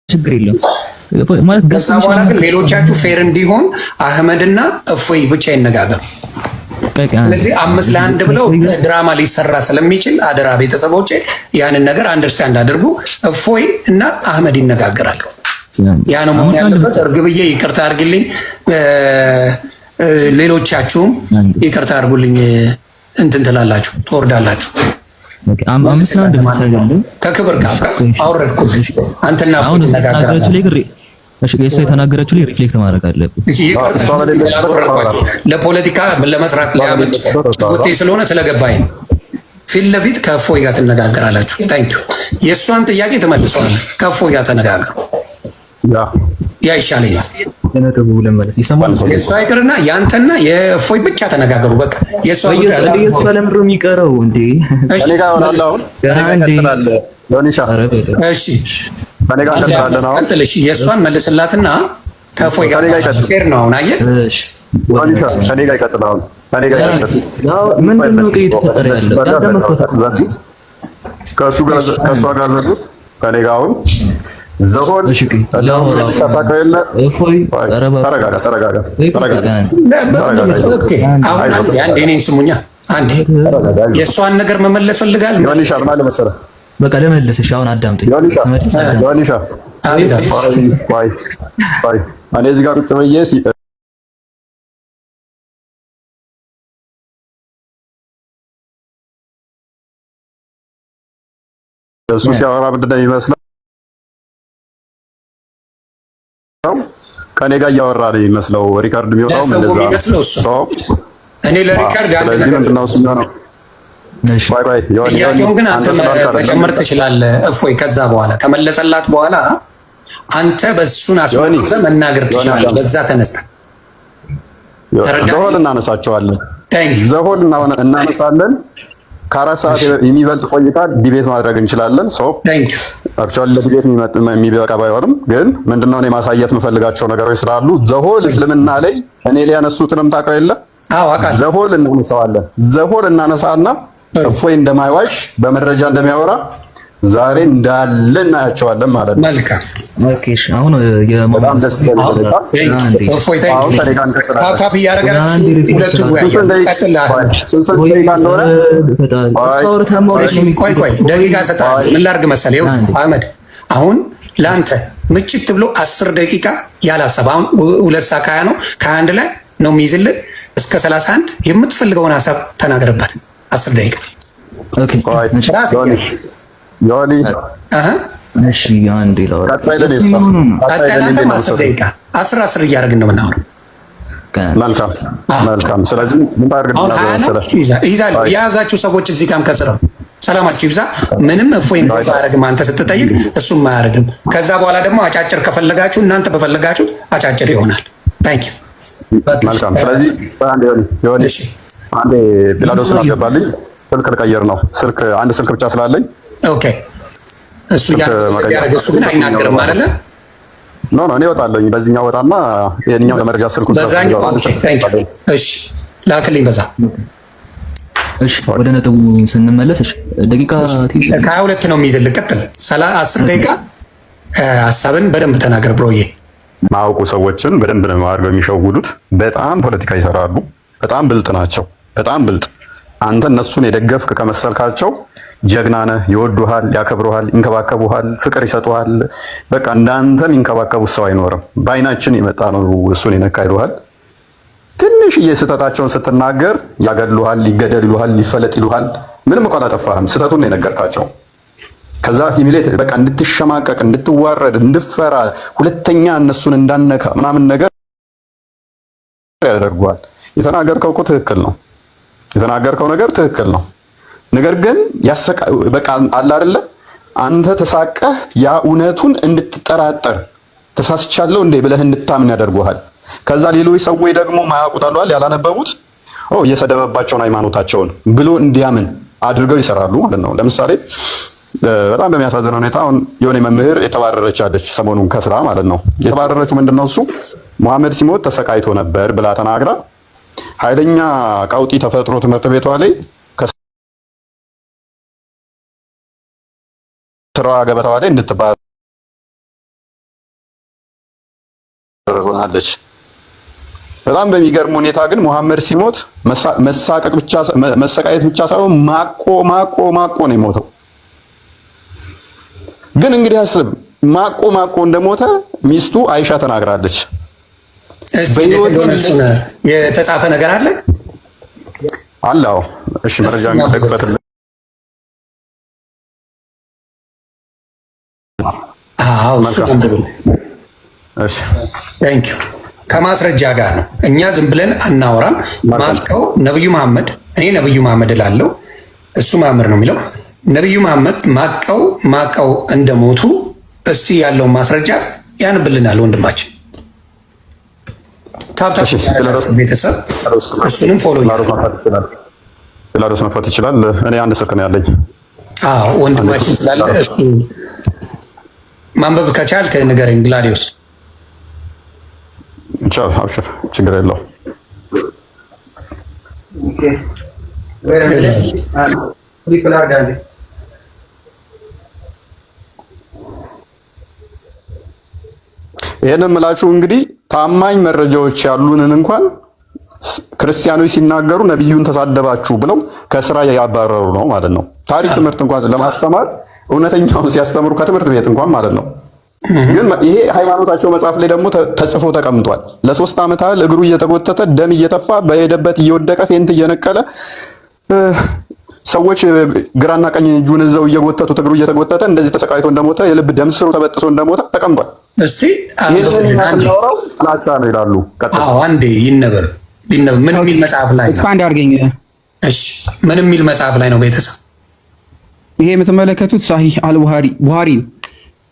ችግር የለም ማለት ከዛ በኋላ ግን ሌሎቻችሁ ፌር እንዲሆን አህመድና እፎይ ብቻ ይነጋገሩ። ስለዚህ 5-1 ብለው ድራማ ሊሰራ ስለሚችል አደራ ቤተሰቦቼ ያንን ነገር አንደርስታንድ አድርጉ። እፎይ እና አህመድ ይነጋገራሉ። ያ ነው መሆን ያለበት። እርግብዬ ይቅርታ አድርግልኝ፣ ሌሎቻችሁም ይቅርታ አድርጉልኝ። እንትን ትላላችሁ ትወርዳላችሁ። ከክብር ጋር አውረድኩ አንተና አሁን ተነጋገራችሁ። እሺ እሱ የተናገረችው ላይ ሪፍሌክት ማድረግ አለብን። ለፖለቲካ ለመስራት ሊያመች ጉቴ ስለሆነ ስለገባኝ ፊት ለፊት ከእፎይ ጋር ትነጋገራላችሁ። ታንክ ዩ። የእሷን ጥያቄ ትመልሰዋለህ። ከእፎይ ጋር ተነጋገሩ። ያ ይሻለኛል። ለመለስ ይሰማል። የእሷ አይቀርና ያንተና የእፎይ ብቻ ተነጋገሩ። በቃ የእሷ ለምንድን ነው የሚቀረው እንዴ? እሺ ከኔ ጋር ቀጥላለህ ነው። ቀጥልሽ የእሷን መልስላትና ከእፎይ ጋር ፌር ነው። አየህ ከኔ ጋር ይቀጥላል። ከኔ ጋር ምንድን ነው እየተፈጠረ ያለው? ከእሷ ጋር ዘጉት። ከኔ ጋር አሁን ዘሆን እኔን ስሙኛ። አንዴ የእሷን ነገር መመለስ ፈልጋለሁ። በቃ ለመለስሽ አሁን አዳምጠኝ። ዮኒሻ እኔ እዚህ ጋር ቁጭ ብዬ እሱ ሲያወራ ምንድን ነው የሚመስለው? ከኔ ጋር እያወራ ነው የሚመስለው። ሪካርድ የሚወጣው እንደዛ እኔ ለሪካርድ ስለዚህ ምንድን ነው እሱ ነው ጥያቄውን ግን አንተ መጨመር ትችላለህ እፎይ። ከዛ በኋላ ከመለሰላት በኋላ አንተ በሱን አስወጥተህ መናገር ትችላለህ። በዛ ተነስተህ ዘሆል እናነሳቸዋለን። ዘሆል እናነሳለን። ከ4 ሰዓት የሚበልጥ ቆይታ ዲቤት ማድረግ እንችላለን። አክቹዋሊ ለዲቤት የሚበቃ ባይሆንም ግን ምንድነው እኔ ማሳየት የምፈልጋቸው ነገሮች ስላሉ ዘሆል እስልምና ላይ እኔ ላይ ያነሱትንም ታውቀው የለ ዘሆል እናነሳዋለን። ዘሆል እናነሳና እፎይ እንደማይዋሽ በመረጃ እንደሚያወራ ዛሬ እንዳለ እናያቸዋለን ማለት ነው። መልካም ኦኬ። አሁን የማማን ደስ ይላል። እፎይ ታፕ ያረጋችሁ ሁለቱ ቆይ ደቂቃ ሰጣለሁ። ምን ላድርግ መሰለህ አህመድ፣ አሁን ለአንተ ምችት ብሎ 10 ደቂቃ ያላሰብ አሁን 2 ሰዓት ከ20 ነው ከ21 ላይ ነው የሚይዝልህ እስከ 31 የምትፈልገውን ሀሳብ ተናገርበት። 10 ደቂቃ ኦኬ። ዮኒ እሺ አንዴ ላውራ። ቀጣይ 10 ደቂቃ 10 እያደረግን ነው የምናወራው። መልካም። ስለዚህ ምን ታርግልኝ መሰለህ? ይዛለሁ የያዛችሁ ሰዎች እዚህ ጋርም ከስራ ሰላማችሁ ይብዛ። ምንም እፎይ አያደርግም አንተ ስትጠይቅ እሱም አያደርግም። ከዛ በኋላ ደግሞ አጫጭር ከፈለጋችሁ እናንተ በፈለጋችሁ አጫጭር ይሆናል። ታንክ ዩ። መልካም። ስለዚህ አንዴ ፒላዶስን አስገባልኝ። ስልክ ልቀይር ነው። አንድ ስልክ ብቻ ስላለኝ ኦኬ። እሱ ያደረገ እሱ ግን አይናገርም አይደለ? ኖ እኔ እወጣለሁኝ። በዚህኛው ወጣና የኛው ለመረጃ ስልኩ በዛኛው። እሺ ላክልኝ በዛ። እሺ ወደ ነጥቡ ስንመለስ ደቂቃ ከ22 ነው የሚይዝልህ። ቀጥል። 10 ደቂቃ ሀሳብን በደንብ ተናገር ብሮዬ። ማውቁ ሰዎችን በደንብ ነው አድርገው የሚሸውዱት። በጣም ፖለቲካ ይሰራሉ። በጣም ብልጥ ናቸው። በጣም ብልጥ። አንተ እነሱን የደገፍክ ከመሰልካቸው ጀግና ነህ። ይወዱሃል፣ ያከብሩሃል፣ ይንከባከቡሃል፣ ፍቅር ይሰጡሃል። በቃ እንዳንተም ይንከባከቡት ሰው አይኖርም። በአይናችን የመጣ ነው እሱን ይነካ ይሉሃል። ትንሽዬ ስህተታቸውን ስትናገር ያገሉሃል፣ ይገደል ይሉሃል፣ ይፈለጥ ይሉሃል። ምንም እንኳን አላጠፋህም፣ ስህተቱን ነው የነገርካቸው። ከዛ ሂሚሌት በቃ እንድትሸማቀቅ፣ እንድትዋረድ፣ እንድፈራ ሁለተኛ እነሱን እንዳነካ ምናምን ነገር ያደርጓል። የተናገርከው እኮ ትክክል ነው። የተናገርከው ነገር ትክክል ነው። ነገር ግን በቃ አለ አይደለ አንተ ተሳቀህ ያ እውነቱን እንድትጠራጠር ተሳስቻለሁ እንዴ ብለህ እንድታምን ያደርጉሃል። ከዛ ሌሎች ሰዎች ደግሞ ማያውቁት አሏል ያላነበቡት እየሰደበባቸውን ሃይማኖታቸውን ብሎ እንዲያምን አድርገው ይሰራሉ ማለት ነው። ለምሳሌ በጣም በሚያሳዝን ሁኔታ አሁን የሆነ መምህር የተባረረች አለች ሰሞኑን ከስራ ማለት ነው። የተባረረችው ምንድነው እሱ መሐመድ ሲሞት ተሰቃይቶ ነበር ብላ ተናግራ ኃይለኛ ቀውጢ ተፈጥሮ ትምህርት ቤቷ ላይ ከስራ ገበታዋ ላይ እንድትባረር ሆናለች። በጣም በሚገርም ሁኔታ ግን ሙሐመድ ሲሞት መሰቃየት ብቻ ሳይሆን ማቆ ነው የሞተው። ግን እንግዲህ አስብ፣ ማቆ እንደሞተ ሚስቱ አይሻ ተናግራለች። የተጻፈ ነገር አለ አላው። እሺ መረጃ እንደግፈት። እሺ ታንክ ዩ። ከማስረጃ ጋር ነው። እኛ ዝም ብለን አናወራም። ማቀው ነብዩ መሐመድ፣ እኔ ነብዩ መሐመድ እላለሁ፣ እሱ መሐመድ ነው የሚለው። ነብዩ መሐመድ ማቀው እንደሞቱ እስቲ ያለውን ማስረጃ ያንብልናል ወንድማችን። ቤተሰብ እሱንም ፎሎ ላዶስ መፈት ይችላል። እኔ አንድ ስልክ ነው ያለኝ። ወንድማችን ስላለ እሱ ማንበብ ከቻልክ ንገረኝ ግላዲዮስ። ይቻላል፣ አብሽር፣ ችግር የለውም። ይሄን የምላችሁ እንግዲህ ታማኝ መረጃዎች ያሉንን እንኳን ክርስቲያኖች ሲናገሩ ነብዩን ተሳደባችሁ ብለው ከስራ ያባረሩ ነው ማለት ነው። ታሪክ ትምህርት እንኳን ለማስተማር እውነተኛውን ሲያስተምሩ ከትምህርት ቤት እንኳን ማለት ነው። ግን ይሄ ሃይማኖታቸው መጽሐፍ ላይ ደግሞ ተጽፎ ተቀምጧል። ለ3 ዓመት ያህል እግሩ እየተጎተተ ደም እየተፋ በሄደበት እየወደቀ ፌንት እየነቀለ ሰዎች ግራና ቀኝ እጁን እዛው እየጎተቱት እግሩ እየተጎተተ እንደዚህ ተሰቃይቶ እንደሞተ የልብ ደም ስሩ ተበጥሶ እንደሞተ ተቀምጧል። እስቲ አንዴው ጥላቻ ነው ይላሉ። አንዴ ይነበብ ምን የሚል መጽሐፍ ላይ ነው? ኤክስፓንድ አድርገኝ። እሺ ምን የሚል መጽሐፍ ላይ ነው ቤተሰብ? ይሄ የምትመለከቱት ሳሂህ ቡሃሪ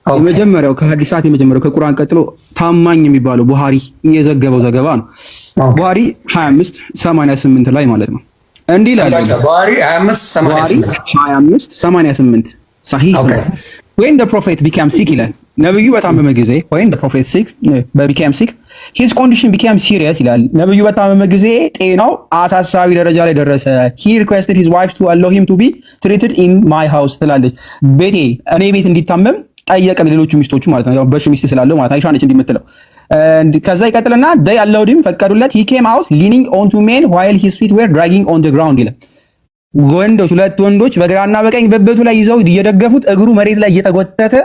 የመጀመሪያው ከሐዲሳት የመጀመሪያው ከቁርአን ቀጥሎ ታማኝ የሚባለው ቡሃሪ የዘገበው ዘገባ ነው። ቡሃሪ 2588 ላይ ማለት ነው። እንዲህ ይላል ቡሃሪ 2588 ሳሂህ when the prophet became sick ይላል። ነብዩ በታመመ ጊዜ when the prophet became sick his condition became serious ይላል። ነብዩ በታመመ ጊዜ ጤናው አሳሳቢ ደረጃ ላይ ደረሰ። he requested his wife to allow him to be treated in my house ትላለች። እኔ ቤት እንዲታመም ጠየቀ። ሌሎቹ ሚስቶቹ ማለት ነው፣ በሽ ሚስት ስላለው ማለት አይሻ ነች እንዲምትለው። ከዛ ይቀጥልና they allowed him ፈቀዱለት። he came out leaning onto men while his feet were dragging on the ground ይላል። ሁለት ወንዶች በግራና በቀኝ በበቱ ላይ ይዘው እየደገፉት እግሩ መሬት ላይ እየተጎተተ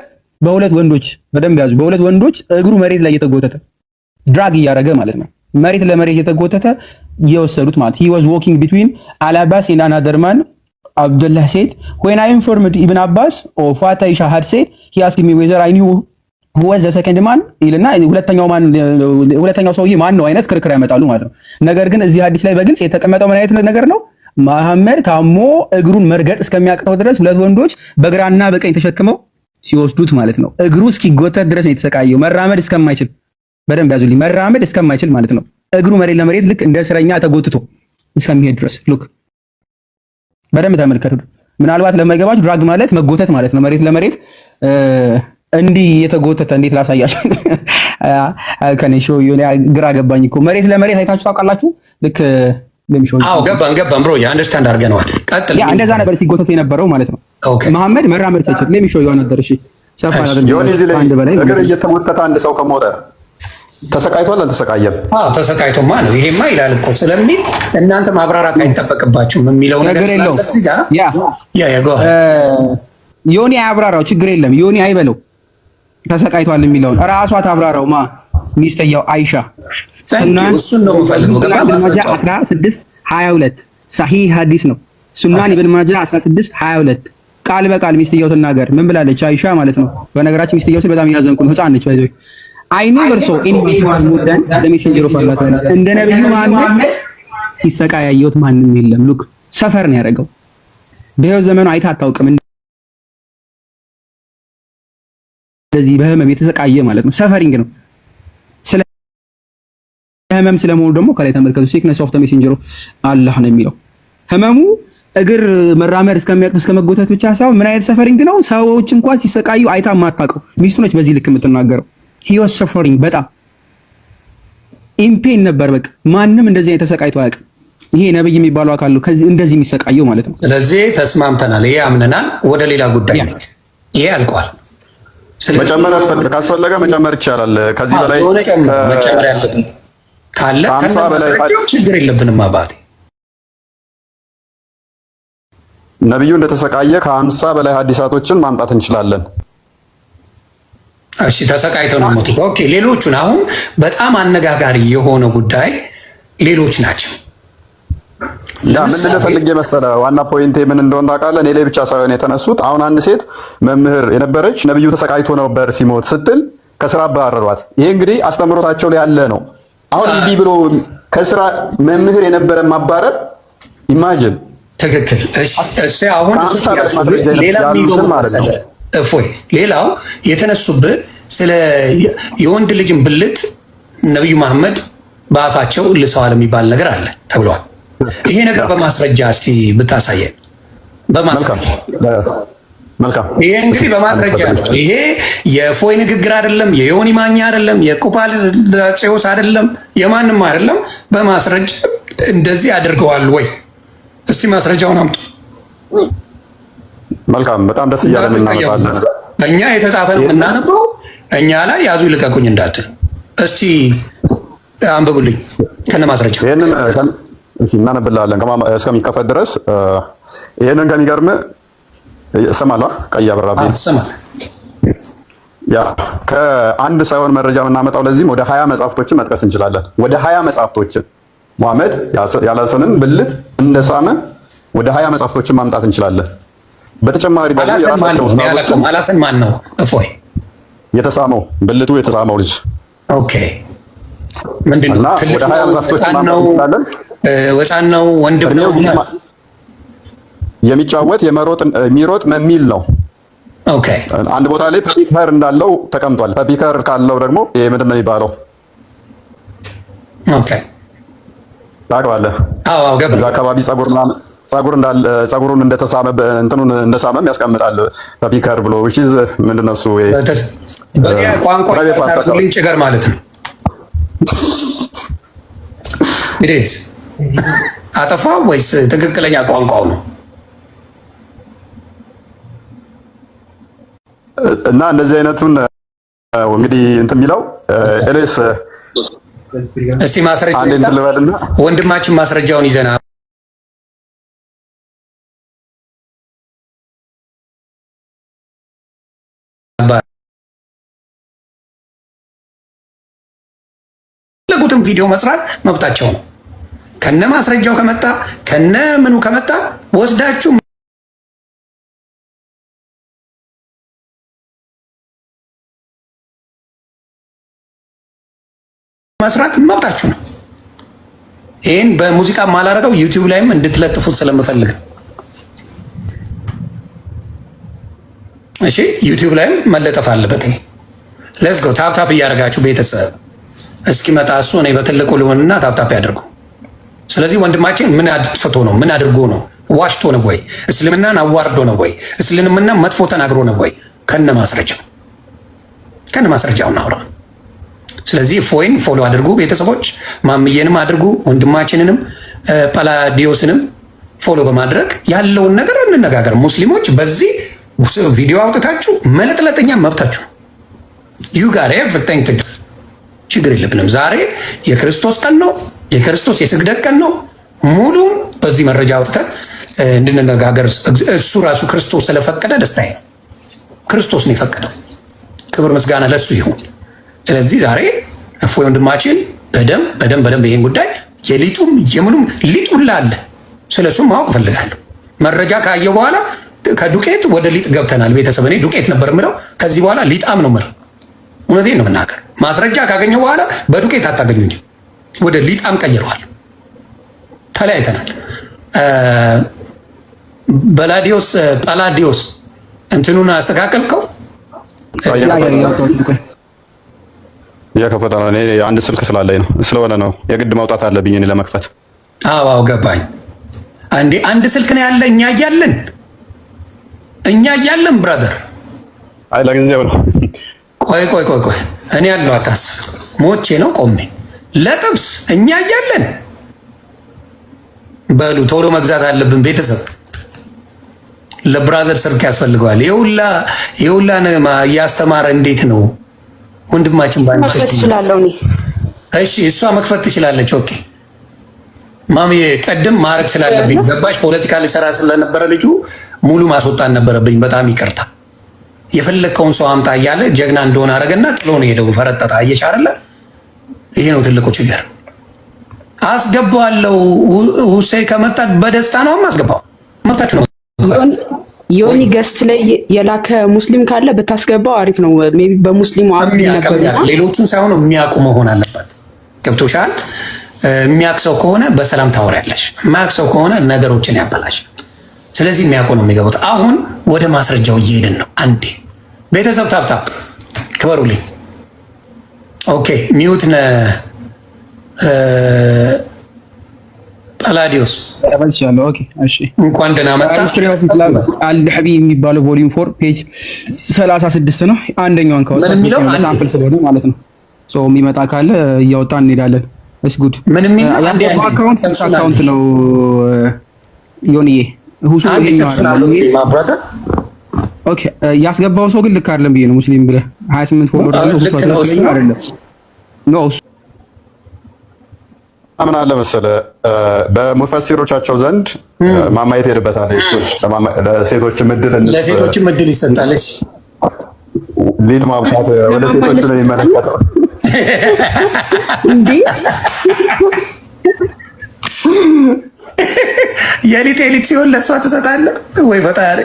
በሁለት ወንዶች በደንብ ያዙ። በሁለት ወንዶች እግሩ መሬት ላይ እየተጎተተ ድራግ እያደረገ ማለት ነው። መሬት ለመሬት እየተጎተተ እየወሰዱት ማለት he was walking between Al-Abbas and another man. Abdullah said when I informed Ibn Abbas of what Aisha had said he asked me whether I knew who was the second man ይልና ሁለተኛው ሰውዬ ማን ነው አይነት ክርክር ያመጣሉ ማለት ነው። ነገር ግን እዚህ ሐዲስ ላይ በግልጽ የተቀመጠው ምን አይነት ነገር ነው? መሐመድ ታሞ እግሩን መርገጥ እስከሚያቅተው ድረስ ሁለት ወንዶች በግራና በቀኝ ተሸክመው ሲወስዱት ማለት ነው። እግሩ እስኪጎተት ድረስ ነው የተሰቃየው፣ መራመድ እስከማይችል። በደንብ ያዙልኝ፣ መራመድ እስከማይችል ማለት ነው። እግሩ መሬት ለመሬት ልክ እንደ እስረኛ ተጎትቶ እስከሚሄድ ድረስ ሉክ፣ በደንብ ተመልከቱ። ምናልባት ለማይገባችሁ ድራግ ማለት መጎተት ማለት ነው። መሬት ለመሬት እንዲህ የተጎተተ እንዴት ላሳያችሁ? ከኔ ሾው ግራ ገባኝ እኮ። መሬት ለመሬት አይታችሁ ታውቃላችሁ? ልክ ገባን ብሮ አንደርስታንድ አድርገነዋል። ቀጥል። እንደዛ ነበር ሲጎተት የነበረው ማለት ነው። መሐመድ መራመድ ሳይችል ለሚሾው ነበር። እሺ ሰፋ እግር እየተጎተተ አንድ ሰው ከሞተ ተሰቃይቷል አልተሰቃየም? ተሰቃይቶማ ነው። ይሄማ ይላል እኮ ስለሚል እናንተ ማብራራት አይጠበቅባችሁም የሚለው ነገር ስለዚህ ጋር ዮኒ አያብራራው፣ ችግር የለም። ዮኒ አይበለው ተሰቃይቷል የሚለውን እራሷ ታብራራው። ሚስተያው አይሻ እሱን ነው የምፈልገው። ገባ 1622 ሳሂህ ሐዲስ ነው። ሱናን ኢብን ማጃ 1622 ቃል በቃል ሚስተያው ተናገር። ምን ብላለች አይሻ ማለት ነው። በነገራችን ሚስተያው በጣም ያዘንኩ ነው፣ ህፃን ነች። ባይዘው አይ ኔቨር ሶ ኤኒዋን ሙዳን ለሜሴንጀር ኦፍ አላህ ተዓላ እንደ ነብዩ መሐመድ ሲሰቃያየውት ማንም የለም። ሉክ ሰፈር ነው ያደረገው። በህይወት ዘመኑ አይታ አታውቅም እንደዚህ በህመም የተሰቃየ ማለት ነው። ሰፈሪንግ ነው። ስለ ህመም ስለመሆኑ ደግሞ ከላይ ተመልከቱ። ሲክነስ ኦፍ ዘ ሜሴንጀር አላህ ነው የሚለው። ህመሙ እግር መራመድ እስከሚያቅት እስከመጎተት ብቻ ሳይሆን ምን አይነት ሰፈሪንግ ነው? ሰዎች እንኳን ሲሰቃዩ አይታ ማታውቀው ሚስቱ ነች በዚህ ልክ የምትናገረው። he was suffering በጣም ኢምፔን ነበር። በቃ ማንም እንደዚህ አይነት ተሰቃይቶ አያውቅም። ይሄ ነብይ የሚባለው አካል ነው ከዚህ እንደዚህ የሚሰቃየው ማለት ነው። ስለዚህ ተስማምተናል። ይሄ አምነናል። ወደ ሌላ ጉዳይ ይሄ አልቋል። መጨመር ካስፈለገ መጨመር ይቻላል። ከዚህ በላይ መጨመር ያለብን ካለ ችግር የለብንም። አባቴ ነብዩ እንደተሰቃየ ከ50 በላይ ሐዲሳቶችን ማምጣት እንችላለን። እሺ ተሰቃይተው ነው ሞቱ። ኦኬ ሌሎቹን አሁን በጣም አነጋጋሪ የሆነ ጉዳይ ሌሎች ናቸው። ምን ልፈልግ የመሰለ ዋና ፖይንቴ ምን እንደሆነ ታውቃለህ? እኔ ላይ ብቻ ሳይሆን የተነሱት አሁን አንድ ሴት መምህር የነበረች ነብዩ ተሰቃይቶ ነበር ሲሞት ስትል ከስራ አባረሯት። ይሄ እንግዲህ አስተምሮታቸው ላይ ያለ ነው። አሁን እንዲህ ብሎ ከስራ መምህር የነበረ ማባረር ኢማጂን ትክክል። እሺ አሁን ሌላው የተነሱብህ ስለ የወንድ ልጅን ብልት ነብዩ መሐመድ በአፋቸው ልሰዋል የሚባል ነገር አለ ተብሏል። ይሄ ነገር በማስረጃ እስቲ ብታሳየን። በማስረጃ መልካም። ይሄ እንግዲህ በማስረጃ ነው። ይሄ የፎይ ንግግር አይደለም፣ የዮኒ ማኛ አይደለም፣ የቁፓልዳጼዎስ አይደለም፣ የማንም አይደለም። በማስረጃ እንደዚህ አድርገዋል ወይ? እስቲ ማስረጃውን አምጡ። መልካም። በጣም ደስ እያለን እናመጣለን። እኛ የተጻፈ ነው የምናነበው። እኛ ላይ ያዙ ይልቀቁኝ እንዳትል። እስቲ አንብቡልኝ ከነ ማስረጃ። ይሄንን እናነብላለን እስከሚከፈት ድረስ። ይሄንን ከሚገርም እሰማለሁ። ቀይ አበራብኝ ያ ከአንድ ሳይሆን መረጃ የምናመጣው ለዚህም ወደ 20 መጽሐፍቶችን መጥቀስ እንችላለን። ወደ 20 መጽሐፍቶችን ሙሐመድ ያላሰንን ብልት እንደሳመ ወደ 20 መጽሐፍቶችን ማምጣት እንችላለን። በተጨማሪ ደግሞ የራሳቸው ኡስታዞች አላሰን ማን ነው? እፎይ የተሳመው ብልቱ የተሳመው ልጅ ኦኬ። ምንድነው? ወደ 20 መጽሐፍቶችን ማምጣት እንችላለን። ወጣን ነው ወንድም ነው የሚጫወት የሚሮጥ መሚል ነው። ኦኬ አንድ ቦታ ላይ ፐፒከር እንዳለው ተቀምጧል። ፐፒከር ካለው ደግሞ ይሄ ምንድን ነው የሚባለው? ኦኬ ታውቃለህ? አዎ ገባ። እዛ አካባቢ ጸጉሩን እንደተሳመ እንትኑን እንደሳመም ያስቀምጣል ፐፒከር ብሎ which is ምንድን ነው እሱ ቋንቋ ታርጉልኝ ጭገር ማለት ነው። ኢዴት አጠፋው ወይስ ትክክለኛ ቋንቋው ነው? እና እንደዚህ አይነቱን እንግዲህ እንትን የሚለው ኤሌስ እስቲ ማስረጃ ወንድማችን ማስረጃውን ይዘና ለጉትም ቪዲዮ መስራት መብታቸው ነው። ከነ ማስረጃው ከመጣ ከነ ምኑ ከመጣ ወስዳችሁ መስራት መብታችሁ ነው። ይሄን በሙዚቃ ማላረገው ዩቲዩብ ላይም እንድትለጥፉት ስለምፈልግ እሺ፣ ዩቲዩብ ላይም መለጠፍ አለበት። ሌትስ ጎ ታፕ ታፕ እያደረጋችሁ ቤተሰብ እስኪመጣ እሱ እኔ በትልቁ ልሆንና ታፕ ታፕ ያደርጉ። ስለዚህ ወንድማችን ምን አጥፍቶ ነው? ምን አድርጎ ነው? ዋሽቶ ነው ወይ? እስልምናን አዋርዶ ነው ወይ? እስልምና መጥፎ ተናግሮ ነው ወይ? ከነ ማስረጃው እናውራ። ስለዚህ ፎይን ፎሎ አድርጉ ቤተሰቦች፣ ማምዬንም አድርጉ፣ ወንድማችንንም ጳላዲዮስንም ፎሎ በማድረግ ያለውን ነገር እንነጋገር። ሙስሊሞች በዚህ ቪዲዮ አውጥታችሁ መለጥለጥኛ መብታችሁ ዩ ጋር ኤቭሪቲንግ ቱ ዱ፣ ችግር የለብንም። ዛሬ የክርስቶስ ቀን ነው፣ የክርስቶስ የስግደት ቀን ነው። ሙሉን በዚህ መረጃ አውጥተን እንድንነጋገር እሱ ራሱ ክርስቶስ ስለፈቀደ ደስታዬ ነው። ክርስቶስ ነው የፈቀደው። ክብር ምስጋና ለሱ ይሁን። ስለዚህ ዛሬ እፎይ ወንድማችን በደንብ ይሄን ጉዳይ የሊጡም የምኑም ሊጡላ አለ ስለሱም ማወቅ እፈልጋለሁ። መረጃ ካየው በኋላ ከዱቄት ወደ ሊጥ ገብተናል። ቤተሰብ እኔ ዱቄት ነበር የምለው፣ ከዚህ በኋላ ሊጣም ነው የምለው። እውነቴን ነው የምናገር። ማስረጃ ካገኘው በኋላ በዱቄት አታገኙኝ፣ ወደ ሊጣም ቀይረዋል። ተለያይተናል። ጳላዲዮስ እንትኑን አስተካከልከው? እየከፈተ ነው። እኔ አንድ ስልክ ስላለኝ ነው ስለሆነ ነው የግድ ማውጣት አለብኝ እኔ ለመክፈት። አዎ ገባኝ። አንድ ስልክ ነው ያለ እኛ እያለን ብራዘር። አይ ለጊዜው ነው። ቆይ እኔ ያለው አታስብ። ሞቼ ነው ቆሜ ለጥብስ እኛ እያለን በሉ ቶሎ መግዛት አለብን ቤተሰብ። ለብራዘር ስልክ ያስፈልገዋል። የሁላ እያስተማረ እንዴት ነው ወንድማችን መክፈት ትችላለህ? እሺ እሷ መክፈት ትችላለች። ኦኬ ማሚ ቀደም ማረግ ስላለብኝ ገባሽ። ፖለቲካ ሊሰራ ስለነበረ ልጁ ሙሉ ማስወጣት ነበረብኝ። በጣም ይቅርታ። የፈለከውን ሰው አምጣ እያለ ጀግና እንደሆነ አረገና ጥሎ ነው ሄደው ፈረጠጣ። አየሽ አይደለ? ይሄ ነው ትልቁ ችግር። አስገባዋለሁ ሁሴን ከመጣ በደስታ ነው አስገባው። መብታችሁ ነው። ዮኒ ገስት ላይ የላከ ሙስሊም ካለ ብታስገባው አሪፍ ነው። ሜቢ በሙስሊሙ አርብ ነበር። ሌሎቹን ሳይሆን የሚያውቁ መሆን አለበት። ገብቶሻል? የሚያክሰው ከሆነ በሰላም ታወሪያለሽ፣ የማያክሰው ከሆነ ነገሮችን ያበላሽ። ስለዚህ የሚያውቁ ነው የሚገቡት። አሁን ወደ ማስረጃው እየሄድን ነው። አንዴ ቤተሰብ ታብታብ ክበሩልኝ። ኦኬ ሚዩት ነ ጳላዲዮስ ኦኬ እሺ፣ እንኳን ደህና መጣ። አልሐቢ የሚባለው ቮሊዩም 4 ፔጅ 36 ነው። አንደኛውን ከወሰድን ሳምፕል ስለሆነ ማለት ነው። ሶ የሚመጣ ካለ እያወጣን እንሄዳለን። እስ ጉድ ምን የሚለው አካውንት ነው ዮኒዬ ሁሱ ኦኬ ያስገባው ሰው ግን ልክ አይደለም ብዬ ነው ሙስሊም ብለህ 28 ፎሎወር አለው አይደለም ኖ ምን አለ መሰለህ በሙፈሲሮቻቸው ዘንድ ማማየት ሄድበታል። እሱ ለሴቶችም እድል ይሰጣል። እሺ ሊት ማብቃት ወደ ሴቶች ነው የሚመለከተው እንዴ? የሊት ሲሆን ለእሷ ትሰጣለህ ወይ ፈጣሪ?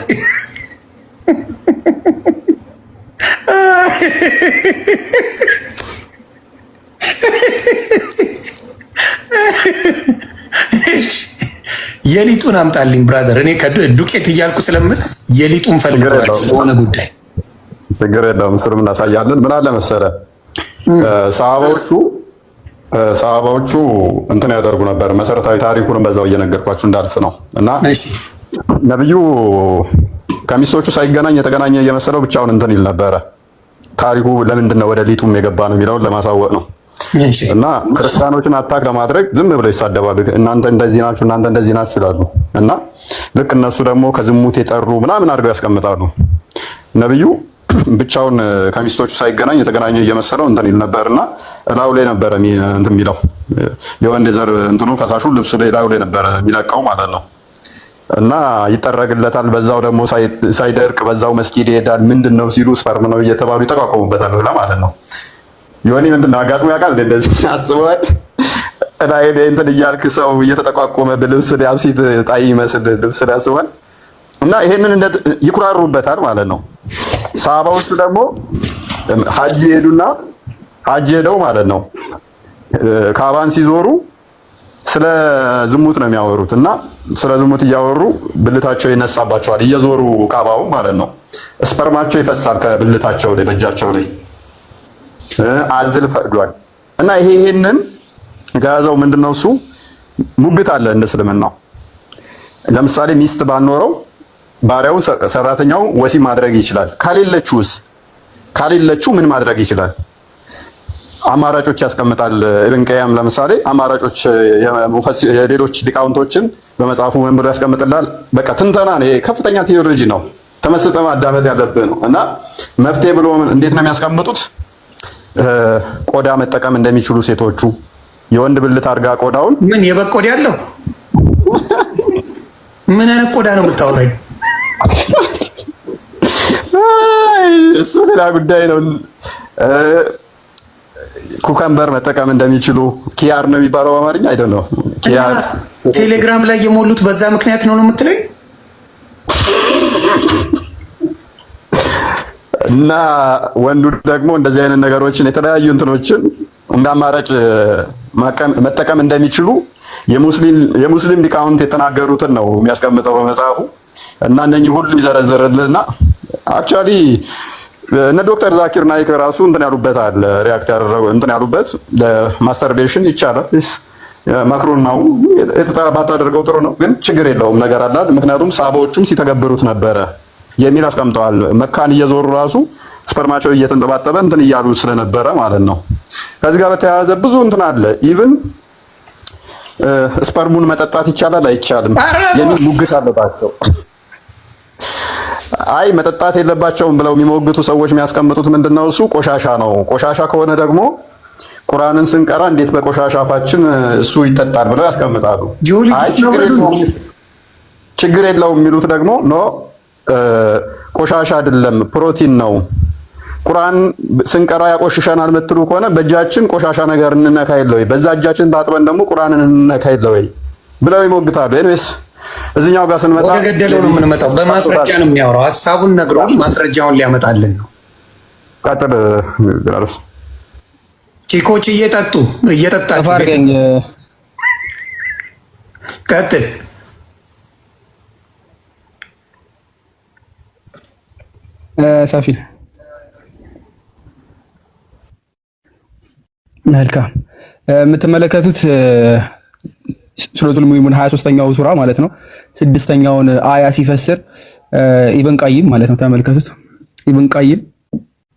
የሊጡን አምጣልኝ ብራዘር። እኔ ዱቄት እያልኩ ስለምን የሊጡን ፈልገዋለሁ በሆነ ጉዳይ። ችግር የለውም እሱንም እናሳያለን። ምን አለ መሰለህ ሰሃባዎቹ እንትን ያደርጉ ነበር። መሰረታዊ ታሪኩንም በዛው እየነገርኳችሁ እንዳልፍ ነው እና ነብዩ ከሚስቶቹ ሳይገናኝ የተገናኘ እየመሰለው ብቻውን እንትን ይል ነበረ። ታሪኩ ለምንድን ነው ወደ ሊጡም የገባ ነው የሚለውን ለማሳወቅ ነው። እና ክርስቲያኖችን አታክ ለማድረግ ዝም ብለው ይሳደባሉ። እናንተ እንደዚህ ናችሁ፣ እናንተ እንደዚህ ናችሁ ይላሉ። እና ልክ እነሱ ደግሞ ከዝሙት የጠሩ ምናምን አድርገው ያስቀምጣሉ። ነብዩ ብቻውን ከሚስቶቹ ሳይገናኝ የተገናኘ እየመሰለው እንትን ይል ነበርና እላው ላይ ነበረ እንትን የሚለው የወንድ ዘር እንትኑ ፈሳሹ ልብሱ ላይ እላው ላይ ነበረ የሚለቀው ማለት ነው። እና ይጠረግለታል። በዛው ደግሞ ሳይደርቅ በዛው መስጊድ ይሄዳል። ምንድነው ሲሉ ስፐርም ነው እየተባሉ ይጠቋቆሙበታል ማለት ነው። ዮኒ ምንድነው አጋጥሞ ያውቃል? እንደዚህ አስበዋል። ላይ እንትን እያልክ ሰው እየተጠቋቆመ በልብስ ዳብሲት ጣይ ይመስል ልብስ ያስባል። እና ይሄንን ይኩራሩበታል ማለት ነው። ሰሃባዎቹ ደግሞ ሐጅ ሄደው ማለት ነው ካባን ሲዞሩ ስለ ዝሙት ነው የሚያወሩት። እና ስለ ዝሙት እያወሩ ብልታቸው ይነሳባቸዋል እየዞሩ ካባው ማለት ነው። ስፐርማቸው ይፈሳል ከብልታቸው ላይ በእጃቸው ላይ አዝል ፈቅዷል። እና ይሄንን ጋዛው ምንድነው እሱ ሙግት አለ እንደ እስልምናው። ለምሳሌ ሚስት ባልኖረው ባሪያው ሰራተኛው ወሲብ ማድረግ ይችላል። ካሌለችው ምን ማድረግ ይችላል? አማራጮች ያስቀምጣል ኢብን ቀያም። ለምሳሌ አማራጮች የሌሎች ሊቃውንቶችን በመጽሐፉ ምን ብሎ ያስቀምጥላል? በቃ ትንተና ነው። ይሄ ከፍተኛ ቴዎሎጂ ነው። ተመስጠ ማዳመጥ ያለብህ ነው። እና መፍትሄ ብሎ እንዴት ነው የሚያስቀምጡት? ቆዳ መጠቀም እንደሚችሉ ሴቶቹ የወንድ ብልት አድርጋ ቆዳውን ምን የበግ ቆዳ ያለው ምን አይነት ቆዳ ነው የምታወራኝ? እሱ ሌላ ጉዳይ ነው። ኩከምበር መጠቀም እንደሚችሉ ኪያር ነው የሚባለው በአማርኛ አይደል ነው። ኪያር ቴሌግራም ላይ የሞሉት በዛ ምክንያት ነው የምትለኝ? እና ወንዱ ደግሞ እንደዚህ አይነት ነገሮችን የተለያዩ እንትኖችን እንደ አማራጭ መጠቀም እንደሚችሉ የሙስሊም ሊቃውንት የተናገሩትን ነው የሚያስቀምጠው በመጽሐፉ። እና እነኚህ ሁሉ ይዘረዝርልና አክቹአሊ እነ ዶክተር ዛኪር ናይክ ራሱ እንትን ያሉበት አለ ሪአክት ያደረጉ እንትን ያሉበት ማስተርቤሽን ይቻላል ማክሮን ነው ባታደርገው ጥሩ ነው፣ ግን ችግር የለውም ነገር አለ። ምክንያቱም ሰሃባዎቹም ሲተገብሩት ነበረ የሚል አስቀምጠዋል። መካን እየዞሩ ራሱ ስፐርማቸው እየተንጠባጠበ እንትን እያሉ ስለነበረ ማለት ነው። ከዚህ ጋር በተያያዘ ብዙ እንትን አለ። ኢቭን ስፐርሙን መጠጣት ይቻላል አይቻልም የሚል ሙግት አለባቸው። አይ መጠጣት የለባቸውም ብለው የሚሞግቱ ሰዎች የሚያስቀምጡት ምንድነው? እሱ ቆሻሻ ነው። ቆሻሻ ከሆነ ደግሞ ቁርአንን ስንቀራ እንዴት በቆሻሻ አፋችን እሱ ይጠጣል ብለው ያስቀምጣሉ። አይ ችግር የለውም የሚሉት ደግሞ ኖ ቆሻሻ አይደለም ፕሮቲን ነው። ቁርአን ስንቀራ ያቆሽሸናል የምትሉ ከሆነ በእጃችን ቆሻሻ ነገር እንነካ የለ ወይ? በዛ እጃችን ታጥበን ደግሞ ቁርአንን እንነካ የለ ወይ ብለው ይሞግታሉ። ኤኒዌይስ እዚህኛው ጋር ስንመጣ ወደ ገደለው ነው የምንመጣው። በማስረጃ ነው የሚያወራው። ሐሳቡን ነግሮ ማስረጃውን ሊያመጣልን ነው። ቀጥል ግራስ ቺኮች እየጠጣችሁ ቀጥል። ሳፊ መልካም የምትመለከቱት ሱረቱል ሙእሚኑን 23ኛው ሱራ ማለት ነው 6ኛውን አያ ሲፈስር ኢብን ቀይም ማለት ነው። ተመልከቱት። ኢብን ቀይም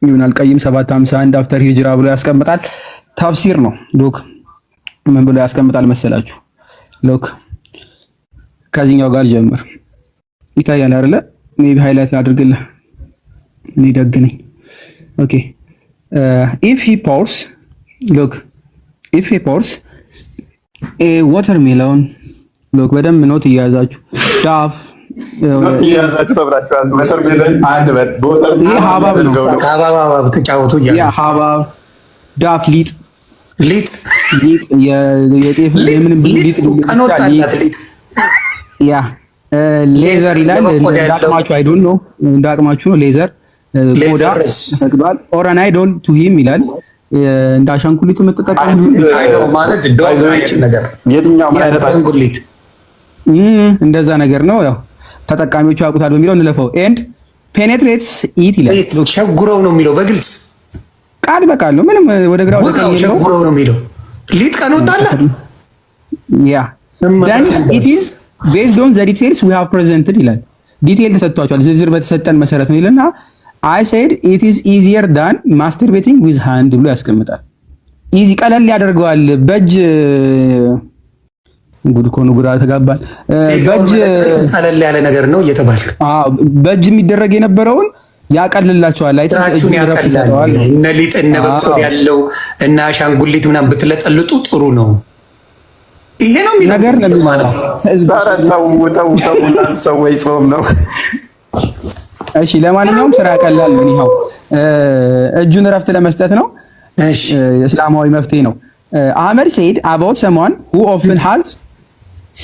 ኢብን አልቀይም 751 አፍተር ሂጅራ ብሎ ያስቀምጣል። ታፍሲር ነው። ሎክ ምን ብሎ ያስቀምጣል መሰላችሁ? ሎክ ከዚህኛው ጋር ጀምር ይታያል አይደለ? ሜቢ ሃይላይት አድርግልህ። እኔ ደግ ነኝ። ኦኬ if he pours look if he pours a watermelon look በደንብ ኖት እያያዛችሁ ዳፍ እያያዛችሁ ተብራችኋል። watermelon አንድ በወተር ሀባብ ነው። ሀባብ ተጫወቱ እያለ ያ ሀባብ ዳፍ ሊጥ የጤፍ ምን ሊጥ ቀኖጣላት ሊጥ ያ ሌዘር ይላል። እንዳቅማችሁ አይ ዶንት ኖ እንዳቅማችሁ ነው። ሌዘር ቆዳ ተግባል ኦራን አይ ዶንት ቱ ሂም ይላል። እንደ አሻንጉሊት የምትጠቀሙት ማለት ነገር የትኛው ማለት አሻንጉሊት እንደዛ ነገር ነው። ያው ተጠቃሚዎቹ ያውቁታል በሚለው እንለፈው። ኤንድ ፔኔትሬትስ ኢት ይላል። ሸጉረው ነው የሚለው በግልጽ ቃል በቃል ነው። ምንም ወደ ግራው ተቀየረ። ሸጉረው ነው የሚለው ሊጥ ቀኖጣላት ያ then it is based on the details we have presented ይላል። ዲቴል ተሰጥቷቸዋል። ዝርዝር በተሰጠን መሰረት ነው ይልና I said it is easier than masturbating with hand ብሎ ያስቀምጣል። ኢዚ ቀለል ያደርገዋል። በእጅ ጉድ እኮ ነው። ጉድ ተጋባል። በእጅ ቀለል ያለ ነገር ነው እየተባለ በእጅ የሚደረግ የነበረውን ያቀልላቸዋል። አይታችሁን ያቀልላል። እነ ሊጥ እነ በቆሎ ያለው እና አሻንጉሊት ምናምን ብትለጠልጡ ጥሩ ነው። ይሄ ነው ነገር ነው ማለት ተው እናንተ ሰዎች ጾም ነው። እሺ ለማንኛውም ስራ ያቀላል። ምን ይኸው እጁን ረፍት ለመስጠት ነው። እሺ እስላማዊ መፍትሄ ነው። አህመድ said about someone who often has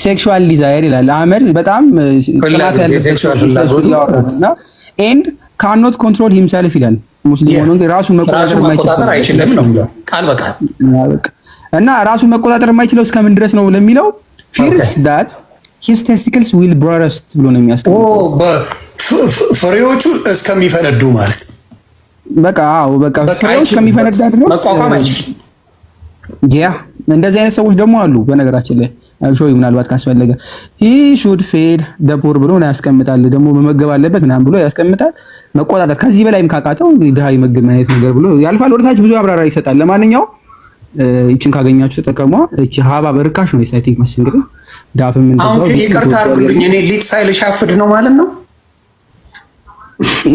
sexual desire ይላል። አህመድ በጣም ጥላት ያለው ሴክሹዋል ፍላጎት ነው and cannot control himself ይላል። ሙስሊም ሆኖ ራሱን መቆጣጠር አይችልም ነው ቃል በቃል እና ራሱን መቆጣጠር የማይችለው እስከምን ድረስ ነው ለሚለው fears that his testicles will burst ብሎ ነው የሚያስቀምጠው። ፍሬዎቹ እስከሚፈነዱ ማለት በቃ በቃ ፍሬዎቹ እስከሚፈነዳ ድረስ መቋቋም አይችልም። ያ እንደዚህ አይነት ሰዎች ደግሞ አሉ። በነገራችን ላይ አልሾይ ምናልባት ካስፈለገ he should feed the poor ብሎ ነው ያስቀምጣል። ደግሞ መመገብ አለበት ምናምን ብሎ ያስቀምጣል። መቆጣጠር ከዚህ በላይም ካቃተው ድሃ ይመገብ ማለት ነገር ብሎ ያልፋል። ወደታች ብዙ አብራራ ይሰጣል። ለማንኛውም እቺን ካገኛችሁ ተጠቀሟ። እቺ ሀባብ ርካሽ ነው። አይ ቲንክ መስል እንግዲህ ዳፍም እንደዛው አሁን ይቅርታ አድርጉልኝ። እኔ ሊጥ ሳይልሻፍድ ነው ማለት ነው።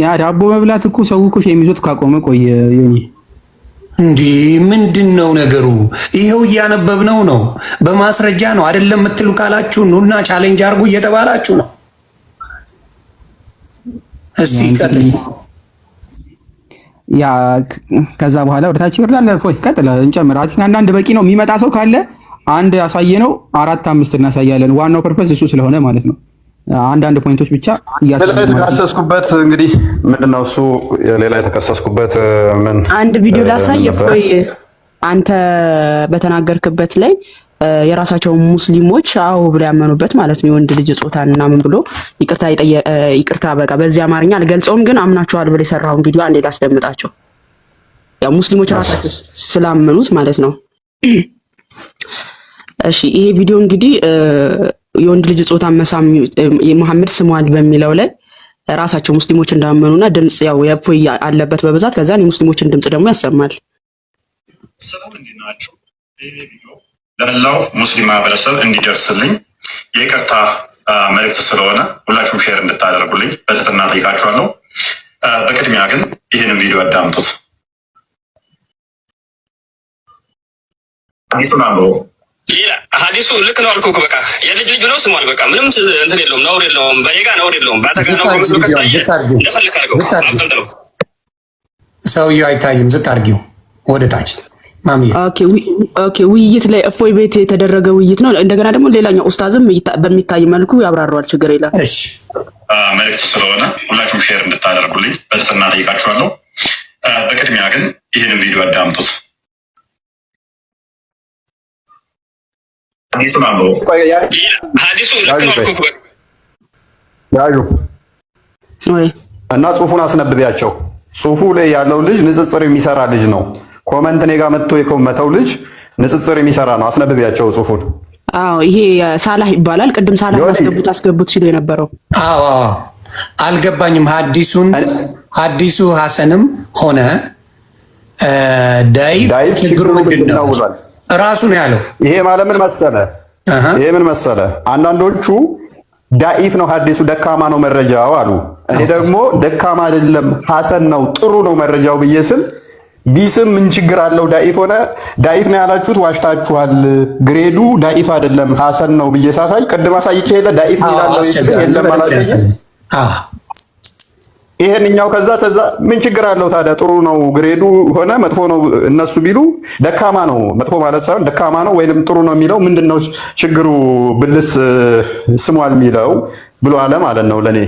ያ ዳቦ መብላት እኮ ሰው እኮ የሚዞት ካቆመ ቆየ። እንዴ ምንድነው ነገሩ? ይሄው እያነበብነው ነው። በማስረጃ ነው አይደለም የምትሉ ካላችሁ ኑና ቻሌንጅ አድርጉ እየተባላችሁ ነው። እስቲ ቀጥል። ያ ከዛ በኋላ ወደታች ይወርዳል። ፎይ ቀጥል እንጨምር። አንዳንድ በቂ ነው። የሚመጣ ሰው ካለ አንድ ያሳየ ነው 4 5 እናሳያለን። ዋናው ፐርፐዝ እሱ ስለሆነ ማለት ነው። አንዳንድ ፖይንቶች ብቻ የተከሰስኩበት እንግዲህ ምንድነው እሱ ሌላ የተከሰስኩበት ምን አንድ ቪዲዮ ላሳየ። ፎይ አንተ በተናገርክበት ላይ የራሳቸው ሙስሊሞች አው ብለው ያመኑበት ማለት ነው የወንድ ልጅ ጾታና ምን ብሎ ይቅርታ በቃ በዚህ አማርኛ አልገልጸውም፣ ግን አምናቸዋል ብለው የሰራውን ቪዲዮ አንዴ ላስደምጣቸው። ያው ሙስሊሞች ራሳቸው ስላመኑት ማለት ነው። እሺ ይሄ ቪዲዮ እንግዲህ የወንድ ልጅ ጾታ መሳም መሐመድ ስሟል በሚለው ላይ ራሳቸው ሙስሊሞች እንዳመኑና ድምጽ ያው የፎይ አለበት በብዛት ከዛን የሙስሊሞችን ድምጽ ደግሞ ያሰማል። ሰላም እንዲናችሁ ይሄ ቪዲዮ ለመላው ሙስሊም ማህበረሰብ እንዲደርስልኝ የይቅርታ መልእክት ስለሆነ ሁላችሁም ሼር እንድታደርጉልኝ በትህትና ጠይቃችኋለሁ። በቅድሚያ ግን ይህንን ቪዲዮ አዳምጡት። ሀዲሱ ልክ ነው አልኩህ። በቃ የልጅ ልጅ ብሎ ስሟል። በቃ ምንም እንትን የለውም፣ ነውር የለውም፣ በኔጋ ነውር የለውም። ባተጋ ነውር መስሎ ከታየ እንደፈልግ አድርገው አብጠልጥለው። ሰውየው አይታይም፣ ዝቅ አድርጊው ወደ ታች ማሚ። ኦኬ ውይይት ላይ እፎይ ቤት የተደረገ ውይይት ነው። እንደገና ደግሞ ሌላኛው ኡስታዝም በሚታይ መልኩ ያብራራዋል። ችግር የለም። እሺ መልእክት ስለሆነ ሁላችሁም ሼር እንድታደርጉልኝ በትህትና ጠይቃችኋለሁ። በቅድሚያ ግን ይህንን ቪዲዮ አዳምጡት። ያዩ እና ጽሁፉን አስነብቢያቸው። ጽሁፉ ላይ ያለው ልጅ ንጽጽር የሚሰራ ልጅ ነው። ኮመንት እኔ ጋር መጥቶ የኮመተው ልጅ ንጽጽር የሚሰራ ነው። አስነብቢያቸው ጽሁፉን። አዎ ይሄ ሳላህ ይባላል። ቅድም ሳላህ አስገቡት ሲሉ የነበረው አዎ አልገባኝም። ሐዲሱ ሐሰንም ሆነ ዳይፍ ችግሩ ምንድነው ብሏል። ራሱ ነው ያለው። ይሄ ማለት ምን መሰለ? አንዳንዶቹ ዳኢፍ ነው ሐዲሱ ደካማ ነው መረጃው አሉ። እኔ ደግሞ ደካማ አይደለም ሐሰን ነው ጥሩ ነው መረጃው ብዬ ስል ቢስም ምን ችግር አለው? ዳኢፍ ነው ያላችሁት ዋሽታችኋል። ግሬዱ ዳኢፍ አይደለም ሐሰን ነው ብዬ ሳሳይ ቅድም አሳይቼ ዳኢፍ ይላል የለም አላልከኝ? ይሄንኛው ከዛ ምን ችግር አለው ታዲያ? ጥሩ ነው ግሬዱ ሆነ መጥፎ ነው እነሱ ቢሉ ደካማ ነው መጥፎ ማለት ሳይሆን ደካማ ነው ወይንም ጥሩ ነው የሚለው ምንድነው ችግሩ? ብልስ ስሟል የሚለው ብሎ አለ ማለት ነው። ለኔ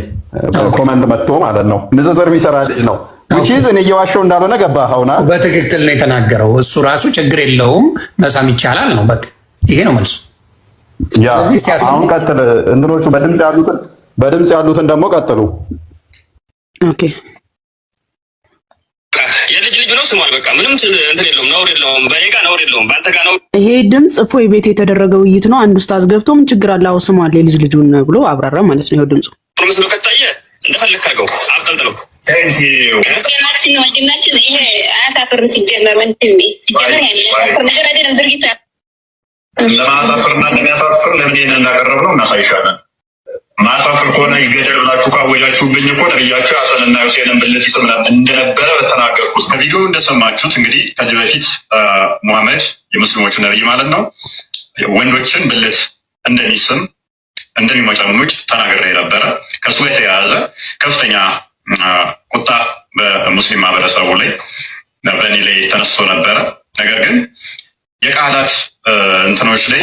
ኮመንት መጥቶ ማለት ነው ንጽጽር የሚሰራ ልጅ ነው። which እኔ እየዋሸው እንዳልሆነ ገባህ? አሁን በትክክል ነው የተናገረው እሱ ራሱ። ችግር የለውም መሳም ይቻላል ነው በቃ ይሄ ነው መልሱ። አሁን ቀጥል። እንትኖቹ በድምጽ ያሉትን ደግሞ ቀጥሉ። ኦኬ የልጅ ልጅ ብሎ ስሟል። በቃ ምንም እንትን የለውም፣ ነውር የለውም፣ በኔጋ ነውር የለውም፣ ባንተ ጋር ነው። ይሄ ድምጽ እፎይ ቤት የተደረገ ውይይት ነው። አንድ ኡስታዝ ገብቶ ምን ችግር አለ? አዎ ስሟል የልጅ ልጁን ብሎ አብራራ ማለት ነው። ይሄው ድምጹ ምስሉ ከታየ እንደፈለክ አድርገው አብጠልጥለው። ጤናችን ወንድማችን ይሄ አያሳፍርም። ሲጀመር ወንድሜ ነገር አይደለም ድርጊቱ ለማሳፈርና እንደሚያሳፍር ለምን ይሄን እንዳቀረብነው እናሳይሻለን። ማሳፍር ከሆነ ይገደል ብላችሁ ካወጃችሁብኝ እኮ ነብያችሁ ሐሰንና ሁሴንን ብልት ይስም እንደነበረ በተናገርኩት ከቪዲዮ እንደሰማችሁት እንግዲህ ከዚህ በፊት ሙሐመድ የሙስሊሞቹ ነብይ ማለት ነው ወንዶችን ብልት እንደሚስም እንደሚመጨምጭ ተናግሬ ነበረ። ከሱ ጋር የተያያዘ ከፍተኛ ቁጣ በሙስሊም ማህበረሰቡ ላይ በእኔ ላይ ተነስቶ ነበረ። ነገር ግን የቃላት እንትኖች ላይ